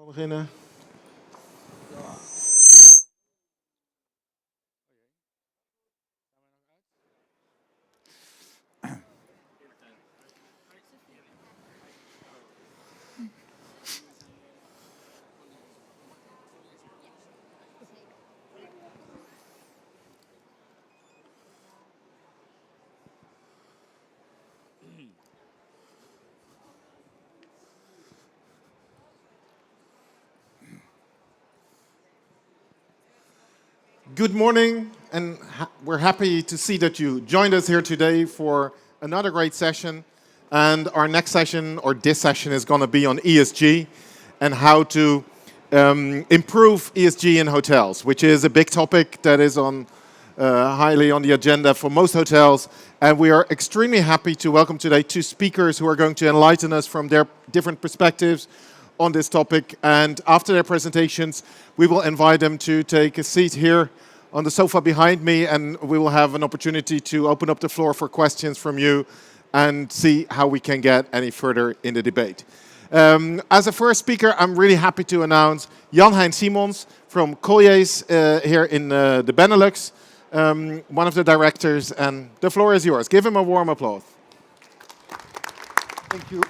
Al beginnen. Good morning, and we're happy to see that you joined us here today for another great session. And our next session, or this session, is going to be on ESG and how to improve ESG in hotels, which is a big topic that is highly on the agenda for most hotels. And we are extremely happy to welcome today two speakers who are going to enlighten us from their different perspectives on this topic. And after their presentations, we will invite them to take a seat here on the sofa behind me, and we will have an opportunity to open up the floor for questions from you and see how we can get any further in the debate. As a first speaker, I'm really happy to announce Hein Simons from Colliers here in the Benelux, one of the directors, and the floor is yours. Give him a warm applause. Thank you.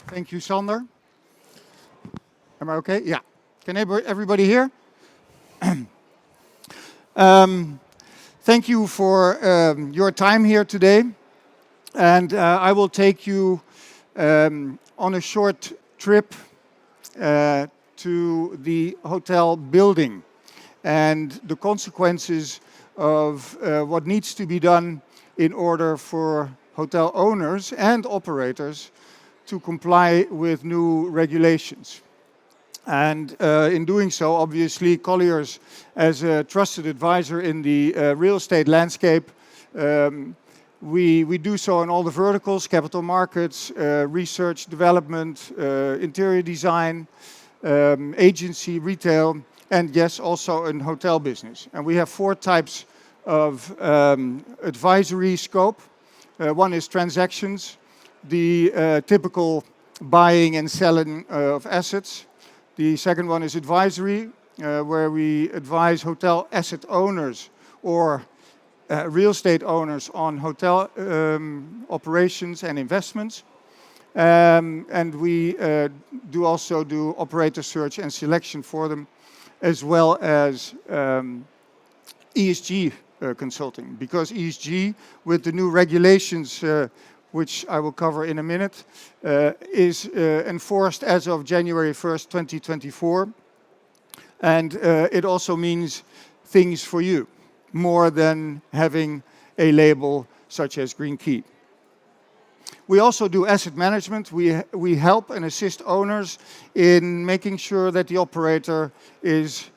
Thank you, Sander. Am I okay? Yeah. Can everybody hear? Thank you for your time here today. And I will take you on a short trip to the hotel building and the consequences of what needs to be done in order for hotel owners and operators to comply with new regulations. And in doing so, obviously, Colliers, as a trusted advisor in the real estate landscape, we do so in all the verticals: capital markets, research, development, interior design, agency, retail, and yes, also in hotel business. And we have four types of advisory scope. One is transactions, the typical buying and selling of assets. The second one is advisory, where we advise hotel asset owners or real estate owners on hotel operations and investments. And we do also do operator search and selection for them, as well as ESG consulting. Because ESG, with the new regulations which I will cover in a minute, is enforced as of January 1st, 2024. And it also means things for you, more than having a label such as Green Key. We also do asset management. We help and assist owners in making sure that the operator is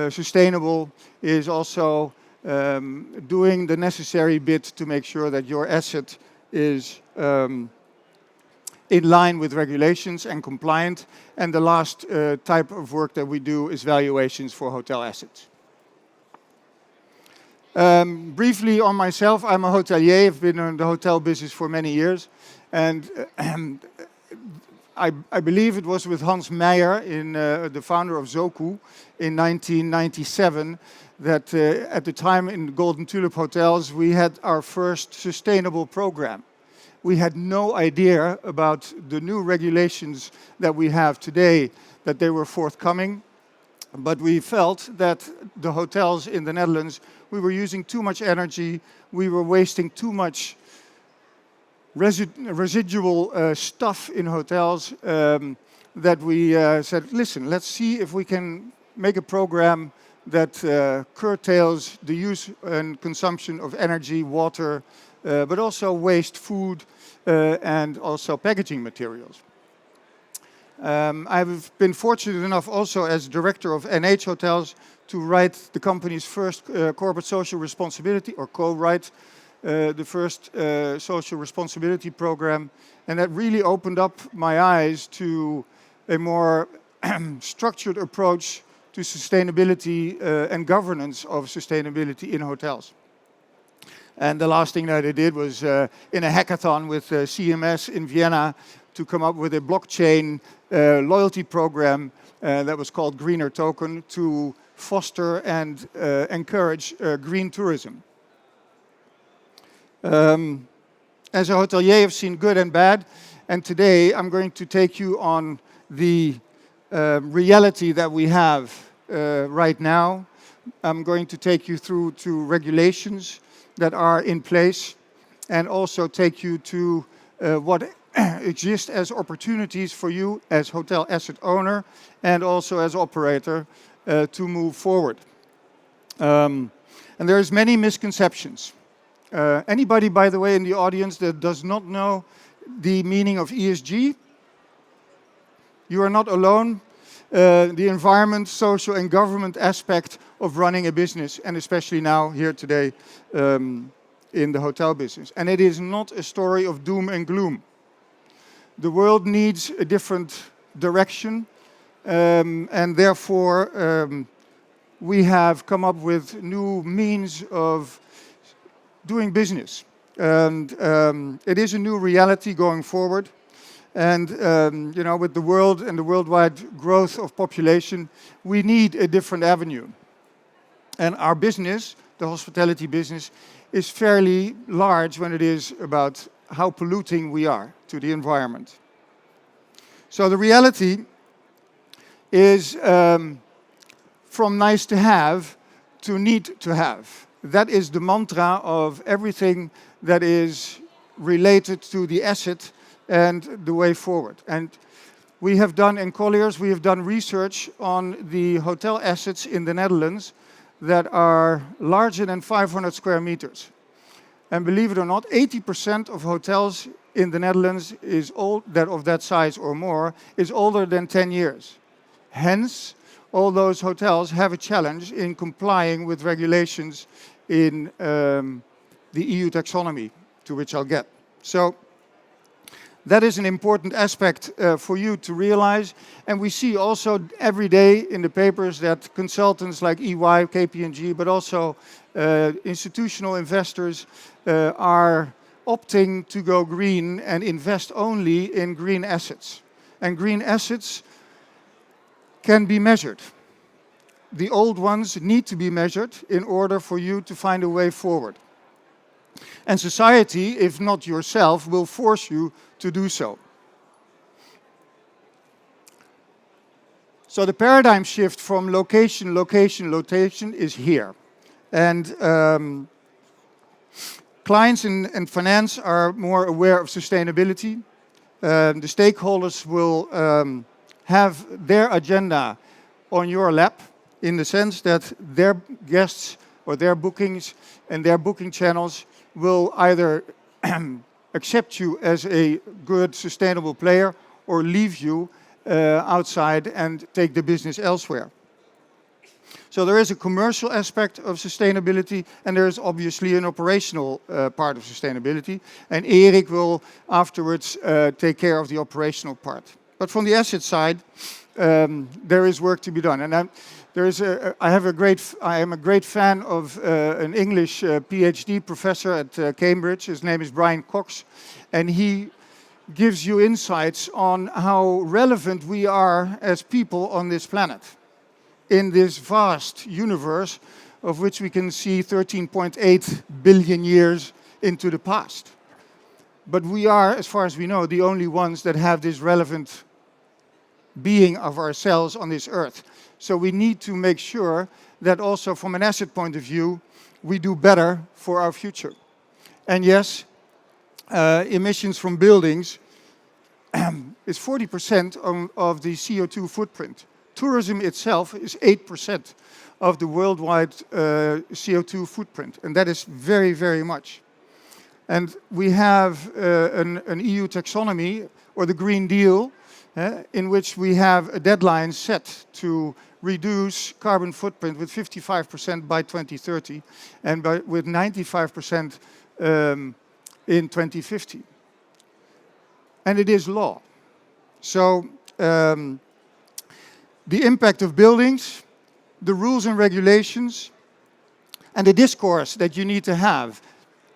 sustainable, is also doing the necessary bit to make sure that your asset is in line with regulations and compliant. And the last type of work that we do is valuations for hotel assets. Briefly on myself, I'm a hotelier. I've been in the hotel business for many years. And I believe it was with Hans Meijer, the founder of Zoku, in 1997, that at the time in Golden Tulip Hotels, we had our first sustainable program. We had no idea about the new regulations that we have today, that they were forthcoming. But we felt that the hotels in the Netherlands, we were using too much energy, we were wasting too much residual stuff in hotels, that we said, listen, let's see if we can make a program that curtails the use and consumption of energy, water, but also waste food and also packaging materials. I've been fortunate enough also as director of NH Hotels to write the company's first corporate social responsibility, or co-write the first social responsibility program. And that really opened up my eyes to a more structured approach to sustainability and governance of sustainability in hotels. And the last thing that I did was in a hackathon with CMS in Vienna, to come up with a blockchain loyalty program that was called Greener Token to foster and encourage green tourism. As a hotelier, I've seen good and bad, and today I'm going to take you on the reality that we have right now. I'm going to take you through to regulations that are in place and also take you to what exists as opportunities for you as hotel asset owner and also as operator to move forward. And there's many misconceptions. Anybody, by the way, in the audience that does not know the meaning of ESG? You are not alone. The environment, social and government aspect of running a business, and especially now here today in the hotel business. And it is not a story of doom and gloom. The world needs a different direction, and therefore we have come up with new means of doing business. And it is a new reality going forward. And you know, with the world and the worldwide growth of population, we need a different avenue. And our business, the hospitality business, is fairly large when it is about how polluting we are to the environment. So the reality is from nice to have to need to have. That is the mantra of everything that is related to the asset and the way forward. And we have done in Colliers, we have done research on the hotel assets in the Netherlands that are larger than 500 square meters. And believe it or not, 80% of hotels in the Netherlands is old, that of that size or more, is older than 10 years. Hence, all those hotels have a challenge in complying with regulations in the EU taxonomy, to which I'll get. So that is an important aspect for you to realize. And we see also every day in the papers that consultants like EY, KPMG, but also institutional investors are opting to go green and invest only in green assets. And green assets can be measured. The old ones need to be measured in order for you to find a way forward. And society, if not yourself, will force you to do so. So the paradigm shift from location is here. And clients and finance are more aware of sustainability. The stakeholders will have their agenda on your lap, in the sense that their guests or their bookings and their booking channels will either accept you as a good, sustainable player or leave you outside and take the business elsewhere. So there is a commercial aspect of sustainability, and there is obviously an operational part of sustainability. And Erik will afterwards take care of the operational part. But from the asset side, there is work to be done. And I am a great fan of an English PhD professor at Cambridge. His name is Brian Cox, and he gives you insights on how relevant we are as people on this planet in this vast universe of which we can see 13.8 billion years into the past. But we are, as far as we know, the only ones that have this relevant being of ourselves on this earth. So we need to make sure that also from an asset point of view, we do better for our future. And yes, emissions from buildings is 40% of the CO2 footprint. Tourism itself is 8% of the worldwide CO2 footprint, and that is very, very much. And we have an EU taxonomy, or the Green Deal, in which we have a deadline set to reduce carbon footprint with 55% by 2030 and with 95% in 2050. And it is law. So the impact of buildings, the rules and regulations, and the discourse that you need to have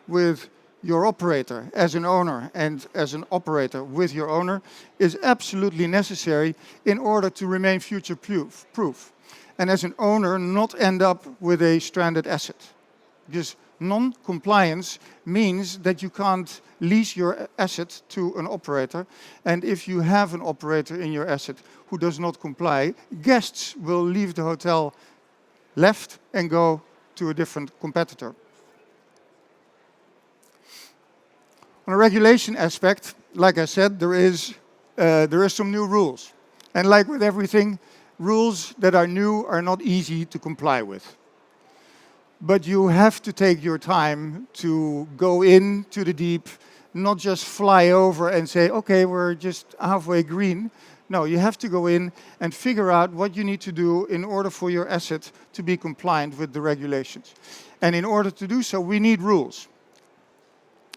with your operator as an owner and as an operator with your owner is absolutely necessary in order to remain future proof. And as an owner, not end up with a stranded asset. Because non-compliance means that you can't lease your asset to an operator. And if you have an operator in your asset who does not comply, guests will leave the hotel left and go to a different competitor. On a regulation aspect, like I said, there is some new rules. And like with everything, rules that are new are not easy to comply with. But you have to take your time to go into the deep, not just fly over and say, okay, we're just halfway green. No, you have to go in and figure out what you need to do in order for your asset to be compliant with the regulations. And in order to do so, we need rules.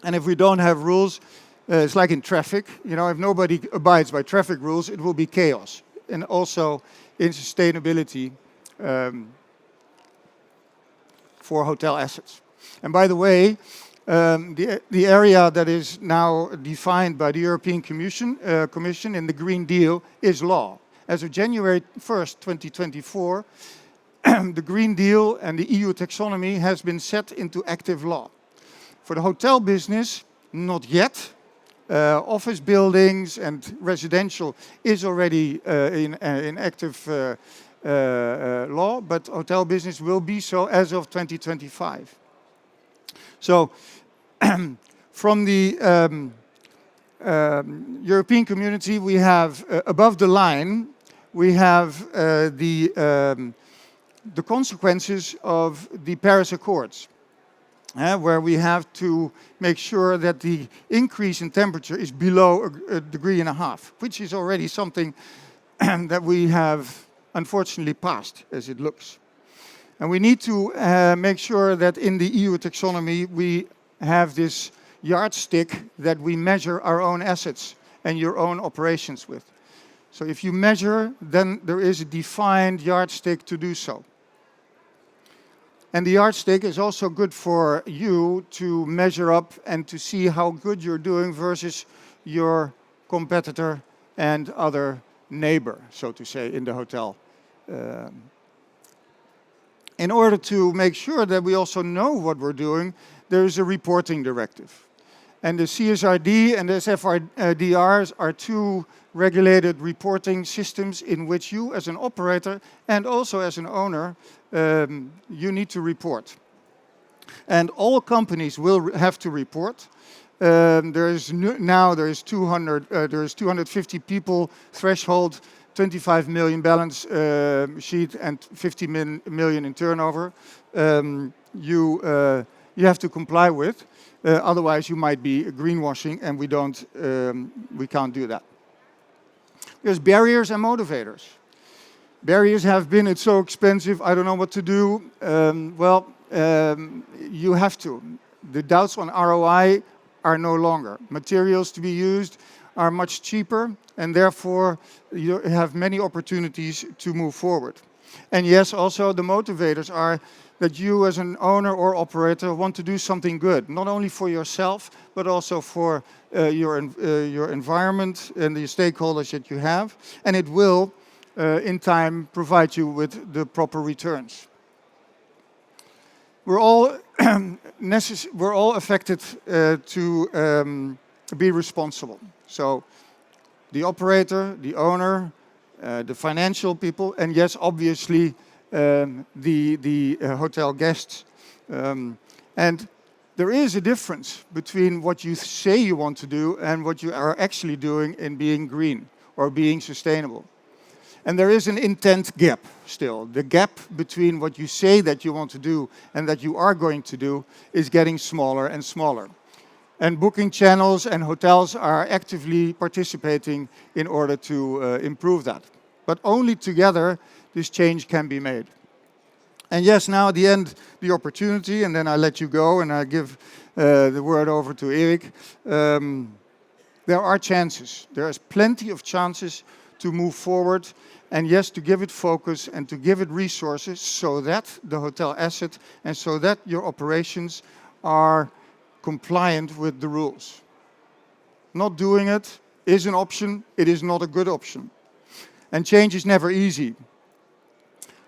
And if we don't have rules, it's like in traffic. You know, if nobody abides by traffic rules, it will be chaos. And also in sustainability for hotel assets. And by the way, the area that is now defined by the European Commission in the Green Deal is law. As of January 1st, 2024, the Green Deal and the EU taxonomy has been set into active law. For the hotel business, not yet. Office buildings and residential is already in active law, but hotel business will be so as of 2025. So from the European community, we have above the line, we have the consequences of the Paris Accords. Where we have to make sure that the increase in temperature is below 1.5 degrees, which is already something that we have unfortunately passed, as it looks. And we need to make sure that in the EU taxonomy we have this yardstick that we measure our own assets and your own operations with. So if you measure, then there is a defined yardstick to do so. And the yardstick is also good for you to measure up and to see how good you're doing versus your competitor and other neighbor, so to say, in the hotel. In order to make sure that we also know what we're doing, there is a reporting directive. And the CSRD and the SFDRs are two regulated reporting systems in which you as an operator and also as an owner, you need to report. And all companies will have to report. There is 250 people threshold, 25 million balance sheet and 50 million in turnover. You have to comply with. Otherwise, you might be greenwashing, and we can't do that. There's barriers and motivators. Barriers have been, it's so expensive, I don't know what to do. You have to. The doubts on ROI are no longer. Materials to be used are much cheaper, and therefore you have many opportunities to move forward. And yes, also the motivators are that you as an owner or operator want to do something good, not only for yourself, but also for your environment and the stakeholders that you have. And it will, in time, provide you with the proper returns. We're all affected to be responsible. So the operator, the owner, the financial people, and yes, obviously, the hotel guests. And there is a difference between what you say you want to do and what you are actually doing in being green or being sustainable. And there is an intent gap still. The gap between what you say that you want to do and that you are going to do is getting smaller and smaller. And booking channels and hotels are actively participating in order to improve that. But only together this change can be made. And yes, now at the end, the opportunity, and then I let you go and I give the word over to Erik. There are chances. There is plenty of chances to move forward. And yes, to give it focus and to give it resources so that the hotel asset and so that your operations are compliant with the rules. Not doing it is an option, it is not a good option. And change is never easy.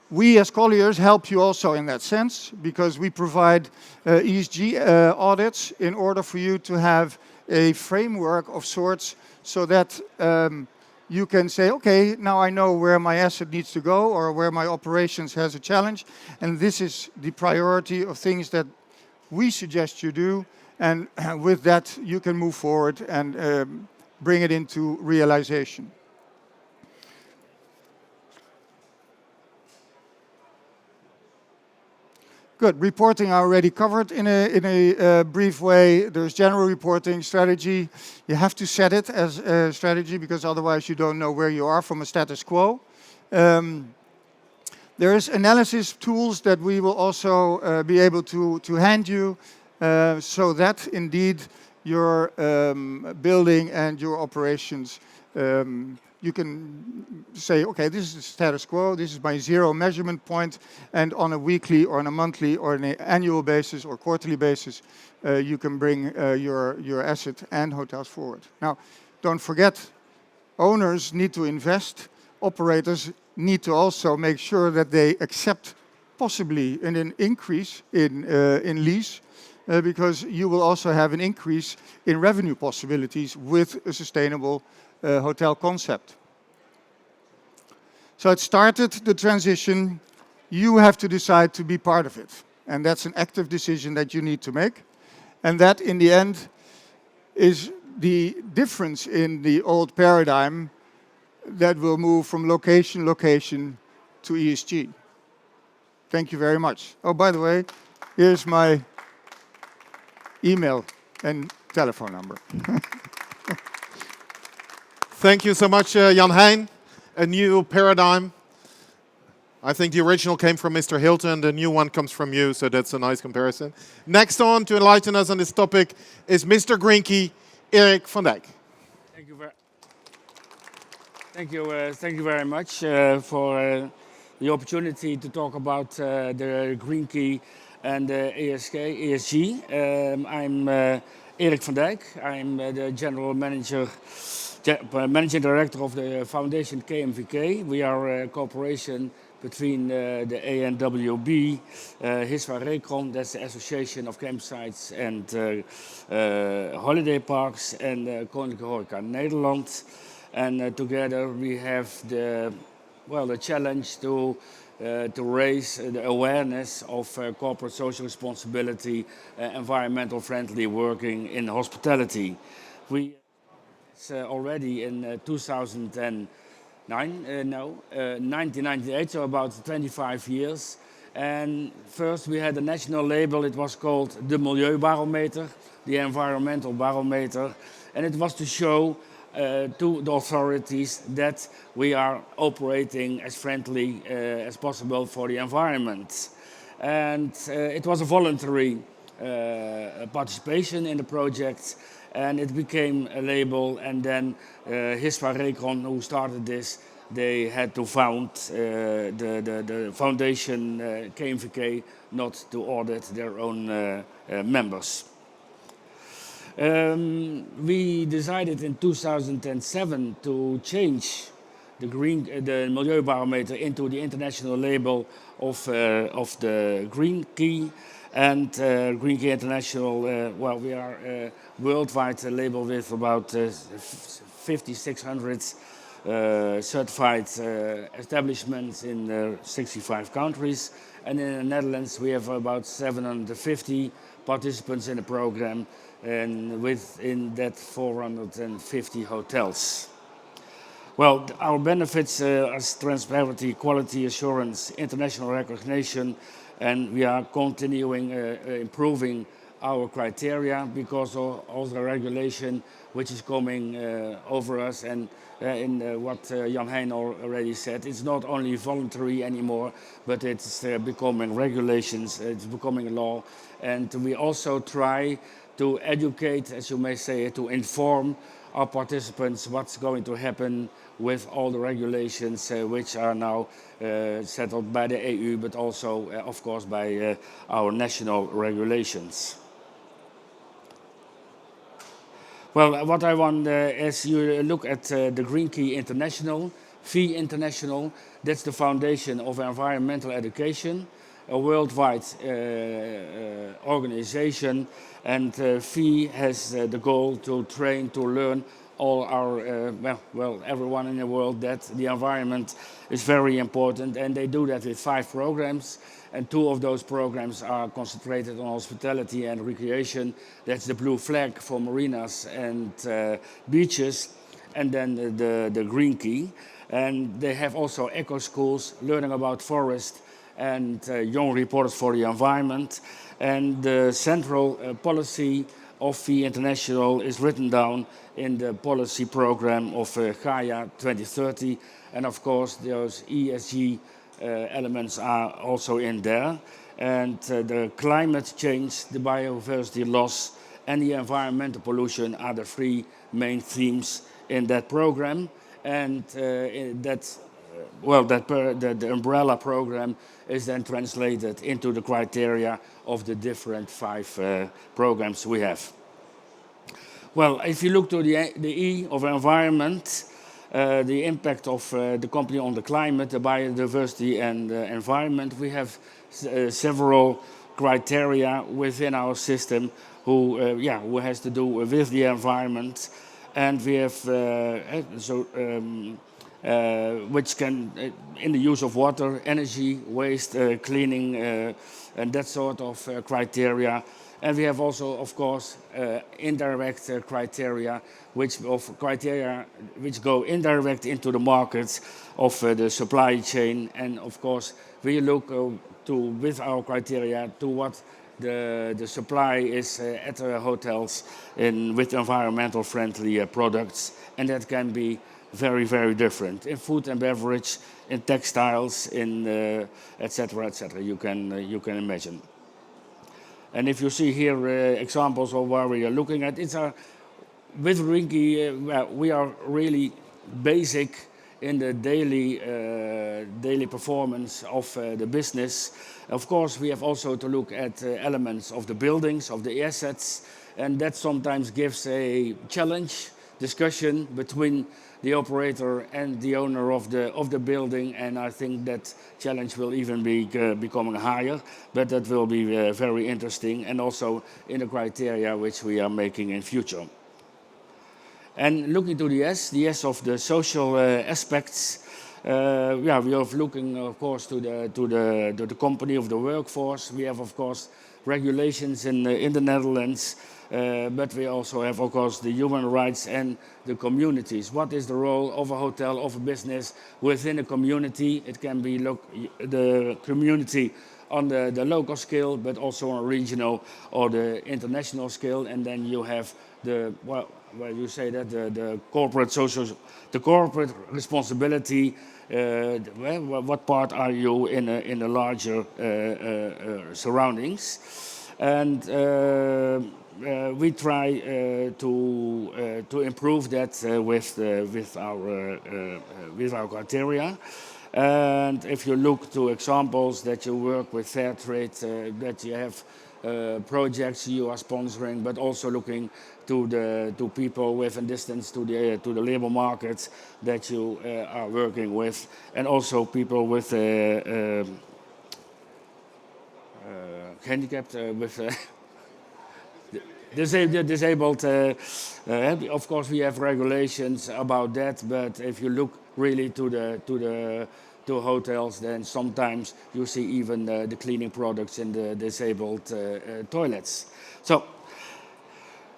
We as Colliers help you also in that sense, because we provide ESG audits in order for you to have a framework of sorts so that you can say, okay, now I know where my asset needs to go or where my operations has a challenge, and this is the priority of things that we suggest you do, and with that you can move forward and bring it into realization. Good. Reporting I already covered in a brief way. There's general reporting, strategy. You have to set it as a strategy because otherwise you don't know where you are from a status quo. There is analysis tools that we will also be able to hand you so that indeed your building and your operations you can say, okay, this is the status quo, this is my zero measurement point, and on a weekly or on a monthly or an annual basis or quarterly basis, you can bring your asset and hotels forward. Now, don't forget, owners need to invest, operators need to also make sure that they accept possibly an increase in lease, because you will also have an increase in revenue possibilities with a sustainable hotel concept. So it started the transition. You have to decide to be part of it. And that's an active decision that you need to make. And that, in the end, is the difference in the old paradigm that will move from location to ESG. Thank you very much. Oh, by the way, here's my email and telephone number. Thank you so much, Hein. A new paradigm. I think the original came from Mr. Hilton, the new one comes from you, so that's a nice comparison. Next on to enlighten us on this topic is Mr. Green Key, Erik van Dijk. Thank you very much for the opportunity to talk about the Green Key and ESG. I'm Erik van Dijk. I'm the General Manager, Managing Director of the Foundation KMVK. We are a cooperation between the ANWB, Hiswa Recon, that's the Association of Campsites and Holiday Parks, and Koninklijke Horeca Nederland. And together we have the challenge to raise the awareness of corporate social responsibility, environmental friendly working in hospitality. We already in 1998, so about 25 years. And first we had a national label, it was called the Milieubarometer, the Environmental Barometer. And it was to show to the authorities that we are operating as friendly as possible for the environment. And it was a voluntary participation in the project, and it became a label. And then Hiswa Recon, who started this, they had to found the foundation KMVK not to audit their own members. We decided in 2007 to change the Milieubarometer into the international label of the Green Key. And Green Key International, we are a worldwide label with about 5,600 certified establishments in 65 countries. And in the Netherlands, we have about 750 participants in the program, and within that 450 hotels. Well, our benefits are transparency, quality assurance, international recognition, and we are continuing improving our criteria because of all the regulation which is coming over us. And in what Hein already said, it's not only voluntary anymore, but it's becoming regulations, it's becoming law. And we also try to educate, as you may say, to inform our participants what's going to happen with all the regulations which are now settled by the EU, but also, of course, by our national regulations. Well, what I want is you look at the Green Key International, FEE International. That's the foundation of environmental education, a worldwide organization, and FEE has the goal to train, to learn all our, everyone in the world that the environment is very important, and they do that with 5 programs. And 2 of those programs are concentrated on hospitality and recreation. That's the blue flag for marinas and beaches, and then the green key. And they have also eco schools, learning about forest, and young reporters for the environment. And the central policy of the International is written down in the policy program of Gaia 2030. And of course, those ESG elements are also in there. And the climate change, the biodiversity loss, and the environmental pollution are the 3 main themes in that program. And the umbrella program is then translated into the criteria of the different 5 programs we have. Well, if you look to the E of environment, the impact of the company on the climate, the biodiversity and the environment, we have several criteria within our system who has to do with the environment. And we have which can, in the use of water, energy, waste, cleaning, and that sort of criteria. And we have also, of course, indirect criteria, which go indirect into the markets of the supply chain. And of course, we look with our criteria to what the supply is at the hotels with environmental friendly products, and that can be very, very different in food and beverage, in textiles, in etc. etc. You can imagine. And if you see here examples of where we are looking at, with Rinky, we are really basic in the daily performance of the business. Of course, we have also to look at elements of the buildings, of the assets, and that sometimes gives a challenge discussion between the operator and the owner of the building, and I think that challenge will even be becoming higher, but that will be very interesting, and also in the criteria which we are making in future. And looking to the S of the social aspects, we are looking, of course, to the company of the workforce. We have, of course, regulations in the Netherlands, but we also have, of course, the human rights and the communities. What is the role of a hotel, of a business within a community? It can be the community on the local scale, but also on a regional or the international scale. And then you have the corporate responsibility. What part are you in a larger surroundings? And we try to improve that with our criteria. And if you look to examples that you work with fair trade, that you have projects you are sponsoring, but also looking to people within distance to the labor market that you are working with, and also people with handicapped with disabled. Of course, we have regulations about that, but if you look really to hotels, then sometimes you see even the cleaning products in the disabled toilets. So,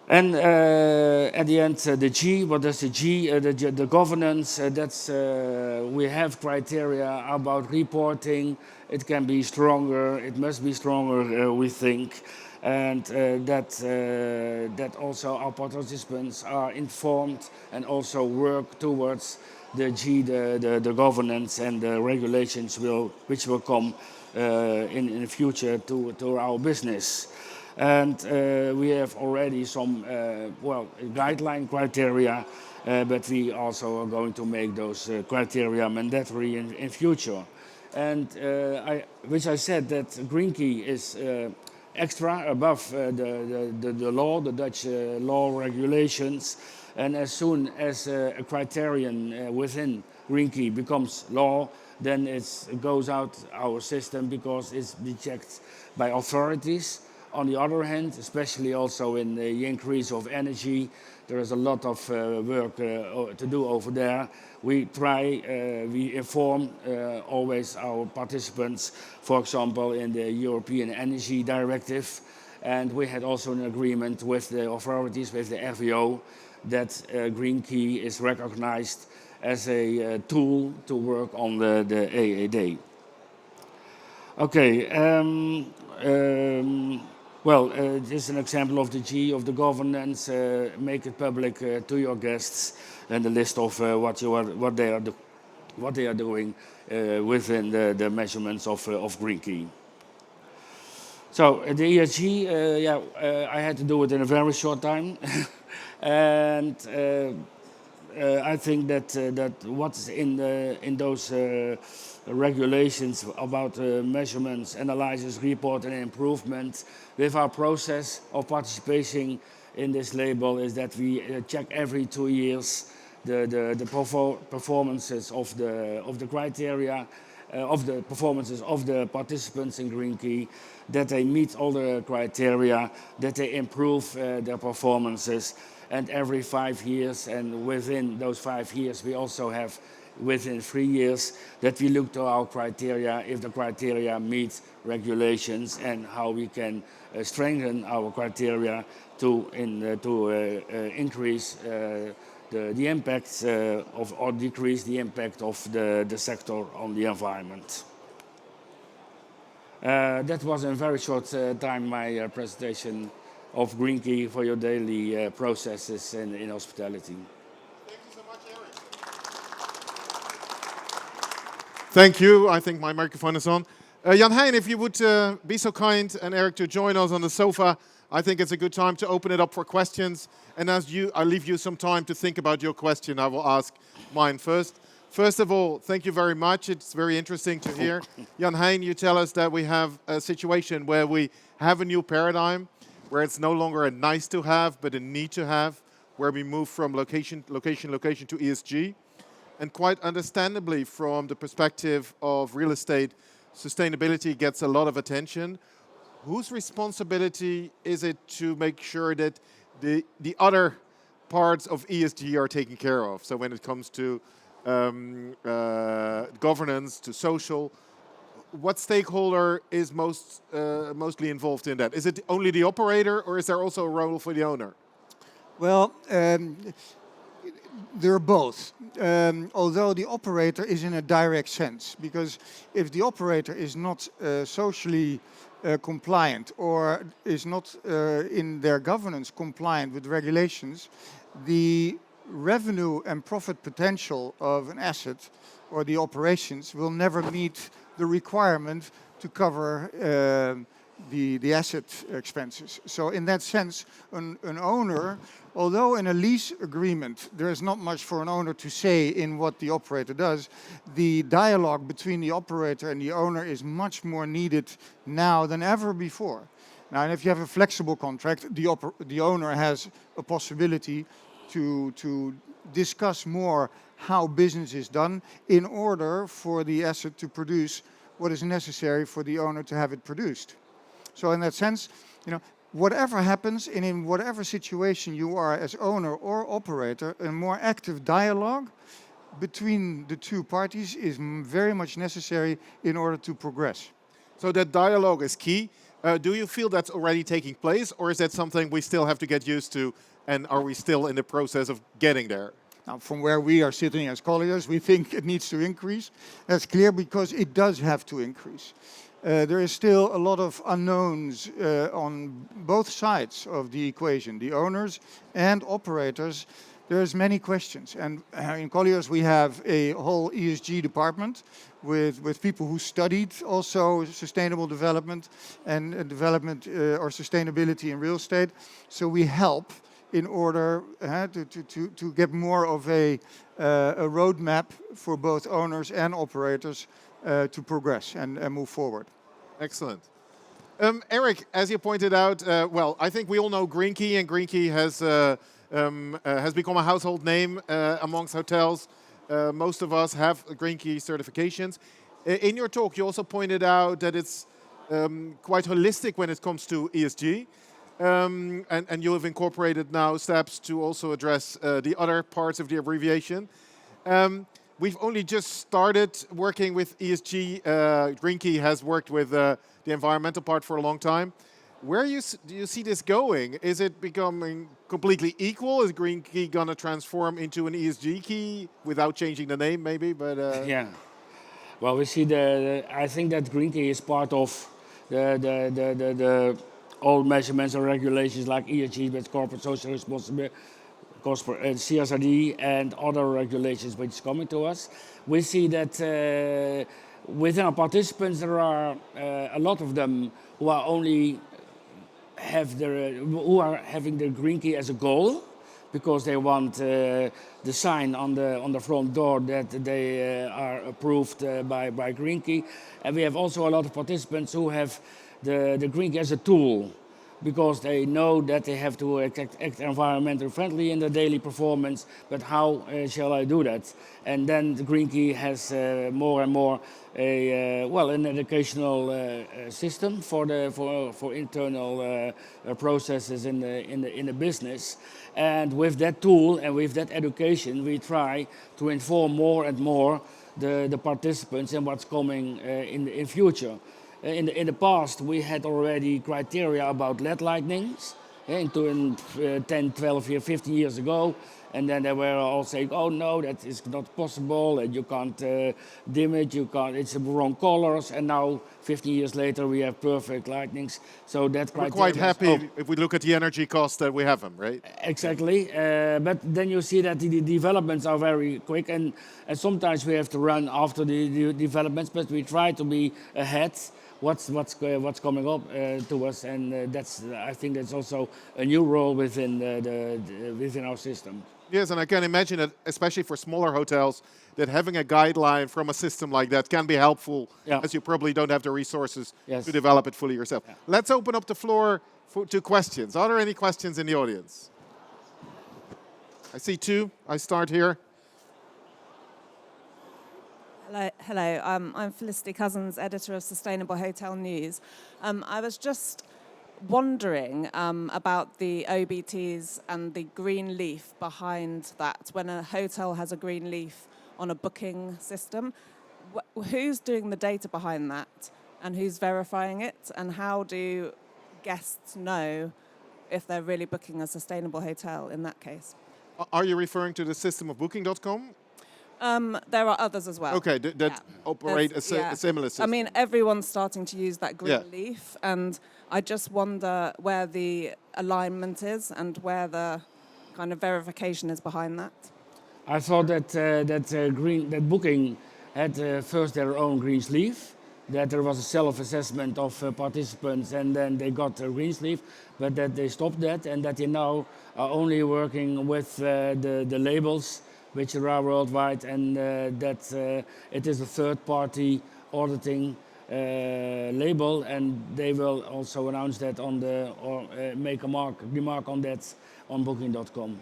and at the end, the G. What does the G? The governance. We have criteria about reporting. It can be stronger. It must be stronger. We think. And that also our participants are informed and also work towards the G, the governance and the regulations which will come in the future to our business. And we have already some guideline criteria, but we also are going to make those criteria mandatory in future. And which I said that Green Key is extra above the law, the Dutch law regulations. And as soon as a criterion within Green Key becomes law, then it goes out our system because it's been checked by authorities. On the other hand, especially also in the increase of energy, there is a lot of work to do over there. We inform always our participants, for example, in the European Energy Directive. And we had also an agreement with the authorities, with the RVO, that Green Key is recognized as a tool to work on the AAD. Okay. Well, this is an example of the G of the governance. Make it public to your guests, and the list of what they are doing within the measurements of Green Key. So the ESG, I had to do it in a very short time, and I think that what's in those regulations about measurements, analysis, report, and improvement with our process of participating in this label is that we check every 2 years the performances of the criteria, of the performances of the participants in Green Key, that they meet all the criteria, that they improve their performances. And every 5 years, and within those 5 years, we also have within 3 years that we look to our criteria, if the criteria meet regulations, and how we can strengthen our criteria to increase the impact or decrease the impact of the sector on the environment. That was in a very short time my presentation of Green Key for your daily processes in hospitality. Thank you so much, Erik. Thank you. I think my microphone is on. Hein, if you would be so kind, and Erik, to join us on the sofa, I think it's a good time to open it up for questions. And I leave you some time to think about your question. I will ask mine first. First of all, thank you very much. It's very interesting to hear. Hein, you tell us that we have a situation where we have a new paradigm, where it's no longer a nice to have, but a need to have, where we move from location to ESG. And quite understandably, from the perspective of real estate, sustainability gets a lot of attention. Whose responsibility is it to make sure that the other parts of ESG are taken care of? So when it comes to governance, to social, what stakeholder is mostly involved in that? Is it only the operator, or is there also a role for the owner? Well, they're both. Although the operator is in a direct sense, because if the operator is not socially compliant or is not in their governance compliant with regulations, the revenue and profit potential of an asset or the operations will never meet the requirement to cover the asset expenses. So in that sense, an owner, although in a lease agreement there is not much for an owner to say in what the operator does, the dialogue between the operator and the owner is much more needed now than ever before. Now, and if you have a flexible contract, the owner has a possibility to discuss more how business is done in order for the asset to produce what is necessary for the owner to have it produced. So in that sense, whatever happens and in whatever situation you are as owner or operator, a more active dialogue between the two parties is very much necessary in order to progress. So that dialogue is key. Do you feel that's already taking place, or is that something we still have to get used to, and are we still in the process of getting there? Now, from where we are sitting as Colliers, we think it needs to increase. That's clear, because it does have to increase. There is still a lot of unknowns on both sides of the equation, the owners and operators. There's many questions, and in Colliers we have a whole ESG department with people who studied also sustainable development and development or sustainability in real estate. So we help in order to get more of a roadmap for both owners and operators to progress and move forward. Excellent. Erik, as you pointed out, well, I think we all know Green Key, and Green Key has become a household name amongst hotels. Most of us have Green Key certifications. In your talk, you also pointed out that it's quite holistic when it comes to ESG. And you have incorporated now steps to also address the other parts of the abbreviation. We've only just started working with ESG. Green Key has worked with the environmental part for a long time. Where do you see this going? Is it becoming completely equal? Is Green Key going to transform into an ESG key without changing the name, maybe? But Yeah. Well, we see I think that Green Key is part of the all measurements and regulations like ESG, but corporate social responsibility, CSRD, and other regulations which is coming to us. We see that within our participants there are a lot of them who are only who are having the Green Key as a goal, because they want the sign on the front door that they are approved by Green Key. And we have also a lot of participants who have the Green Key as a tool, because they know that they have to act environmentally friendly in their daily performance, but how shall I do that? And then the Green Key has more and more an educational system for internal processes in the business. And with that tool and with that education, we try to inform more and more the participants in what's coming in future. In the past, we had already criteria about LED lightnings in 10, 12, 15 years ago. And then they were all saying, oh no, that is not possible, and you can't dim it, it's the wrong colors. And now, 15 years later, we have perfect lightnings. So that we're quite happy if we look at the energy costs that we have them, right? Exactly. But then you see that the developments are very quick, and sometimes we have to run after the developments, but we try to be ahead. What's coming up to us, and I think that's also a new role within within our system. Yes, and I can imagine that, especially for smaller hotels, that having a guideline from a system like that can be helpful, as you probably don't have the resources to develop it fully yourself. Yeah. Let's open up the floor to questions. Are there any questions in the audience? I see two. I start here. Hello. I'm Felicity Cousins, editor of Sustainable Hotel News. I was just wondering about the OBTs and the green leaf behind that. When a hotel has a green leaf on a booking system, who's doing the data behind that, and who's verifying it, and how do guests know if they're really booking a sustainable hotel in that case? Are you referring to the system of Booking.com? There are others as well. Okay, that operate a similar system. I mean, everyone's starting to use that green leaf, and I just wonder where the alignment is and where the kind of verification is behind that. I thought that Booking had first their own green sleeve, that there was a self-assessment of participants, and then they got a green sleeve, but that they stopped that, and that they now are only working with the labels, which are worldwide, and that it is a third-party auditing label, and they will also announce that make a remark on that on Booking.com.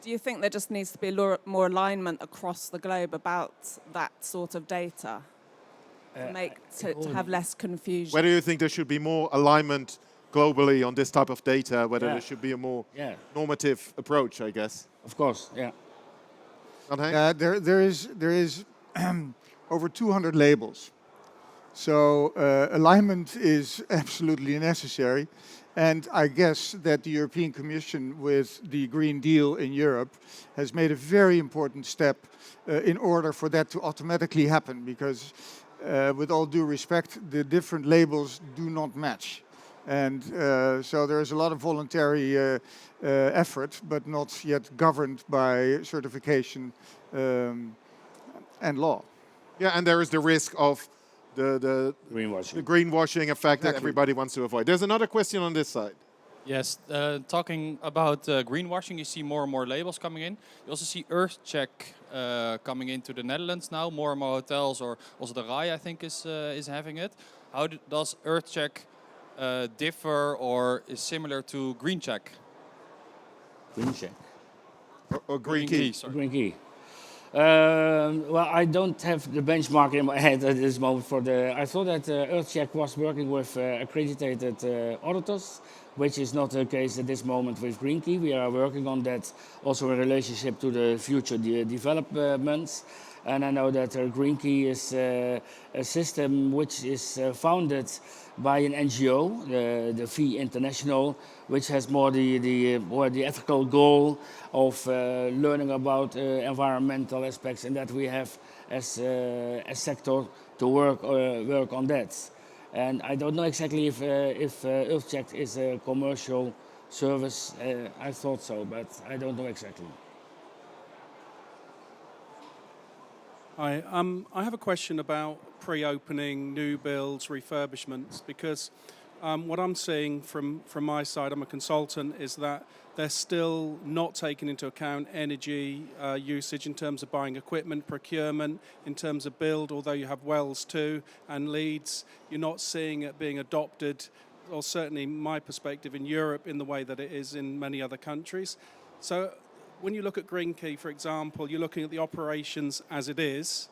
Do you think there just needs to be more alignment across the globe about that sort of data to have less confusion? Whether you think there should be more alignment globally on this type of data, whether there should be a more normative approach, I guess. Of course, yeah. There is over 200 labels. So alignment is absolutely necessary. And I guess that the European Commission, with the Green Deal in Europe, has made a very important step in order for that to automatically happen, because with all due respect, the different labels do not match. And so there is a lot of voluntary effort, but not yet governed by certification and law. Yeah, and there is the risk of the greenwashing effect that everybody wants to avoid. There's another question on this side. Yes, talking about greenwashing, you see more and more labels coming in. You also see EarthCheck coming into the Netherlands now. More and more hotels, or also the RAI, I think, is having it. How does EarthCheck differ or is similar to GreenCheck? Green check. Or green key. Sorry. Green key. Well, I don't have the benchmark in my head at this moment for the. I thought that EarthCheck was working with accredited auditors, which is not the case at this moment with Green Key. We are working on that also in relationship to the future developments. And I know that Green Key is a system which is founded by an NGO, the VI International, which has more the ethical goal of learning about environmental aspects, and that we have as a sector to work on that. And I don't know exactly if EarthCheck is a commercial service. I thought so, but I don't know exactly. Hi, I have a question about pre-opening, new builds, refurbishments, because what I'm seeing from my side, I'm a consultant, is that they're still not taking into account energy usage in terms of buying equipment, procurement, in terms of build, although you have wells too, and leads. You're not seeing it being adopted, or certainly my perspective, in Europe in the way that it is in many other countries. So when you look at Green Key, for example, you're looking at the operations as it is.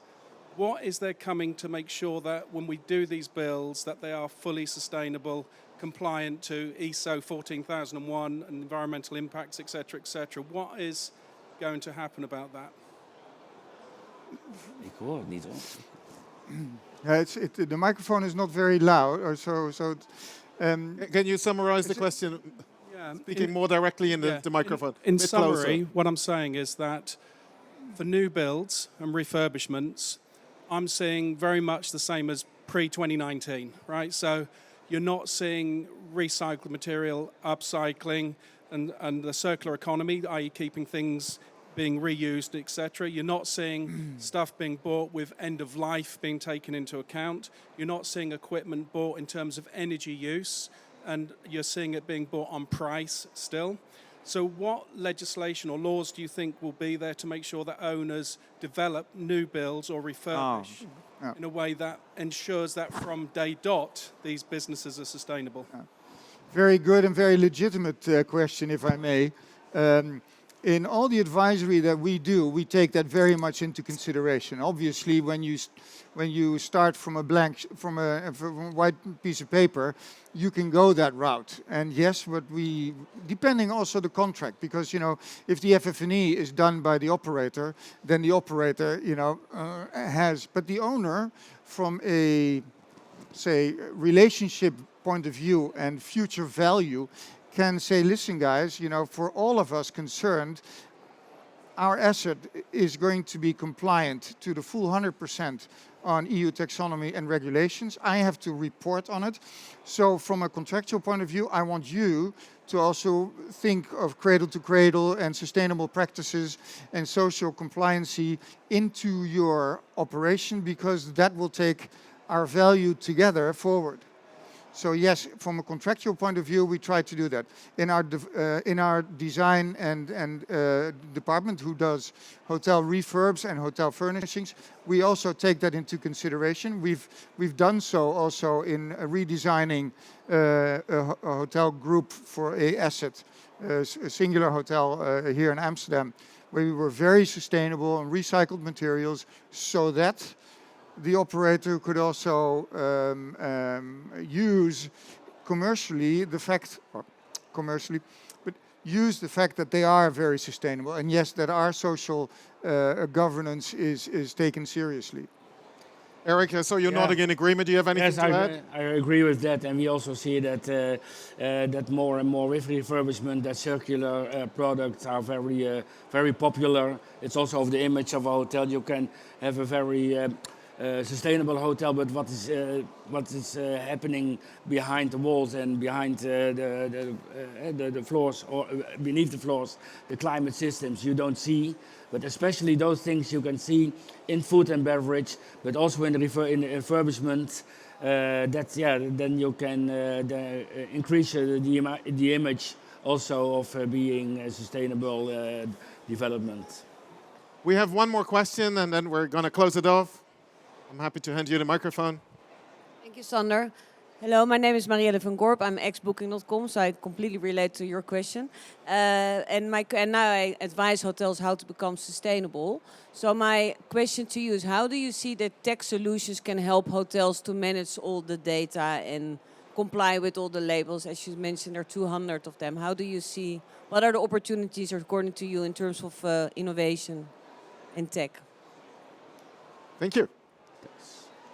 What is there coming to make sure that when we do these builds, that they are fully sustainable, compliant to ISO 14001 and environmental impacts, etc., etc.? What is going to happen about that? Ik hoor het niet hoor. The microphone is not very loud, or Can you summarize the question? Yeah, Speaking more directly in the microphone. In Bit summary, closer. what I'm saying is that for new builds and refurbishments, I'm seeing very much the same as pre-2019, right? So you're not seeing recycled material, upcycling, and the circular economy, i.e. keeping things being reused, etc. You're not seeing stuff being bought with end of life being taken into account. You're not seeing equipment bought in terms of energy use, and you're seeing it being bought on price still. So what legislation or laws do you think will be there to make sure that owners develop new builds or refurbish in a way that ensures that from day dot, these businesses are sustainable? very good and very legitimate question, if I may. In all the advisory that we do, we take that very much into consideration. Obviously, when you start from a blank, from a white piece of paper, you can go that route. And yes, depending also the contract, because if the FF&E is done by the operator, then the operator has. But the owner, from a relationship point of view and future value, can say, listen guys, for all of us concerned, our asset is going to be compliant to the full 100% on EU taxonomy and regulations. I have to report on it. So from a contractual point of view, I want you to also think of cradle to cradle and sustainable practices and social compliancy into your operation, because that will take our value together forward. So yes, from a contractual point of view, we try to do that. In our design and department, who does hotel refurbs and hotel furnishings, we also take that into consideration. We've done so also in redesigning a hotel group for a asset, a singular hotel here in Amsterdam, where we were very sustainable and recycled materials, so that the operator could also use commercially the fact that they are very sustainable, and yes, that our social governance is taken seriously. Erik, so you're nodding in agreement. Do you have anything to add? I agree with that, and we also see that that more and more with refurbishment, that circular products are very popular. It's also of the image of a hotel. You can have a very sustainable hotel, but what is happening behind the walls and behind the floors, or beneath the floors, the climate systems you don't see, but especially those things you can see in food and beverage, but also in refurbishment. That's yeah. Then you can increase the image also of being a sustainable development. We have one more question, and then we're going to close it off. I'm happy to hand you the microphone. Thank you, Sander. Hello, my name is Marielle van Gorp. I'm ex-Booking.com, so I completely relate to your question. And now I advise hotels how to become sustainable. So my question to you is, how do you see that tech solutions can help hotels to manage all the data and comply with all the labels? As you mentioned, there are 200 of them. How do you see, what are the opportunities according to you in terms of innovation in tech? Thank you.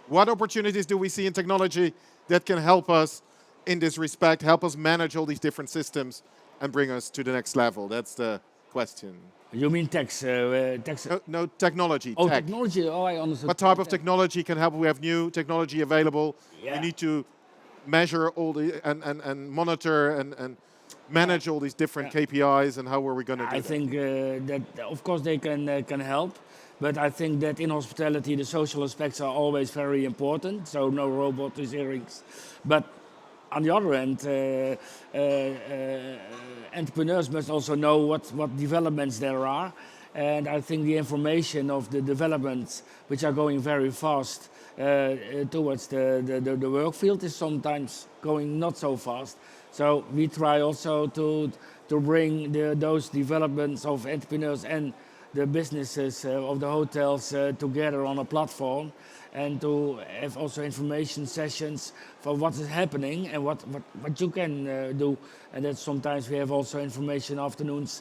What opportunities do we see in technology that can help us in this respect, help us manage all these different systems and bring us to the next level? That's the question. You mean tax? No, technology. Oh, tech. technology. Oh, I understood. What type of technology can help? We have new technology available. Yeah. We need to measure all the and monitor and manage all these different KPIs. And how are we going to do I that? think that of course they can help, but I think that in hospitality the social aspects are always very important. So no robotiserings, but on the other hand, entrepreneurs must also know what developments there are, and I think the information of the developments which are going very fast towards the work field is sometimes going not so fast. So we try also to bring those developments of entrepreneurs and the businesses of the hotels together on a platform, and to have also information sessions for what is happening and what you can do. And that sometimes we have also information afternoons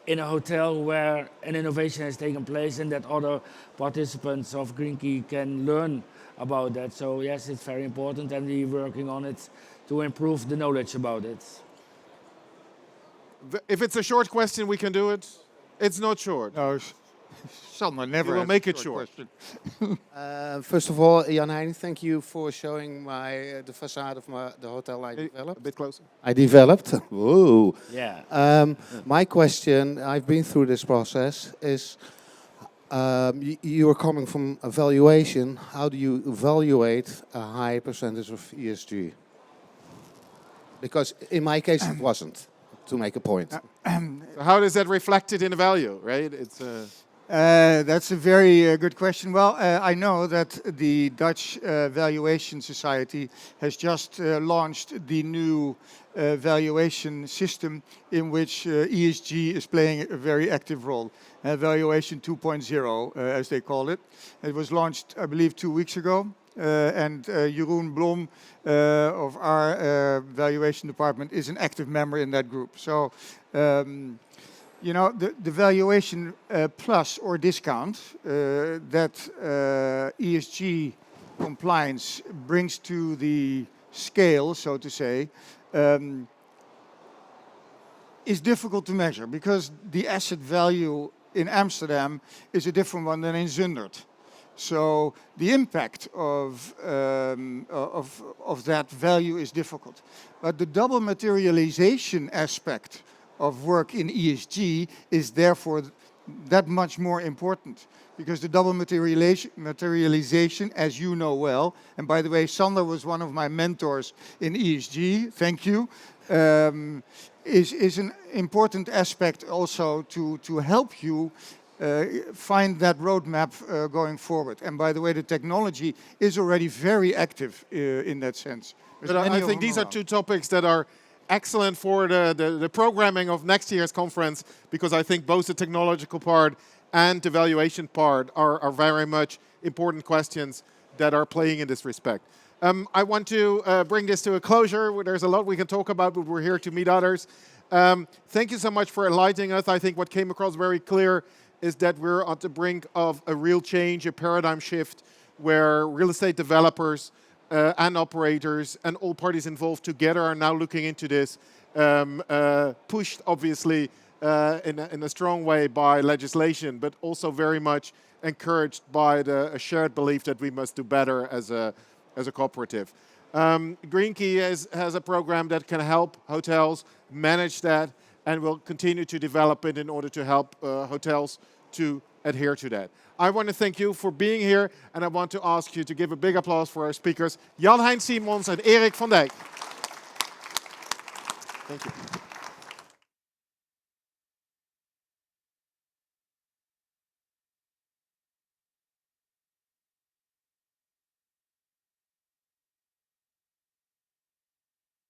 in a hotel where an innovation has taken place and that other participants of Green Key can learn about that. So yes, it's very important, and we're working on it to improve the knowledge about it. If it's a short question, we can do it. It's not short. No, Sander never. We will has make a it short. question. First of all, Hein, thank you for showing the facade of the hotel I A developed. bit closer. I developed. Whoa. Yeah. My question, I've been through this process, is you are coming from evaluation. How do you evaluate a high percentage of ESG? Because in my case, it wasn't, to make a point. So how is that reflected in the value, right? It's That's a very good question. Well, I know that the Dutch Valuation Society has just launched the new valuation system in which ESG is playing a very active role. Valuation 2.0, as they call it. It was launched, I believe, 2 weeks ago. And Jeroen Blom of our valuation department is an active member in that group. So, you know, the valuation plus or discount that ESG compliance brings to the scale, so to say, is difficult to measure because the asset value in Amsterdam is a different one than in Zundert. So the impact of that value is difficult. But the double materialization aspect of work in ESG is therefore that much more important, because the double materialization, as you know well, and by the way, Sander was one of my mentors in ESG, thank you, is an important aspect also to help you find that roadmap going forward. And by the way, the technology is already very active in that sense. But I think these are two topics that are excellent for the programming of next year's conference, because I think both the technological part and the valuation part are very much important questions that are playing in this respect. I want to bring this to a closure. There's a lot we can talk about, but we're here to meet others. Thank you so much for enlightening us. I think what came across very clear is that we're on the brink of a real change, a paradigm shift, where real estate developers and operators and all parties involved together are now looking into this, pushed obviously in a strong way by legislation, but also very much encouraged by a shared belief that we must do better as a cooperative. Green Key has a program that can help hotels manage that, and will continue to develop it in order to help hotels to adhere to that. I want to thank you for being here, and I want to ask you to give a big applause for our speakers, Jan Hein Simons and Erik van Dijk. Thank you.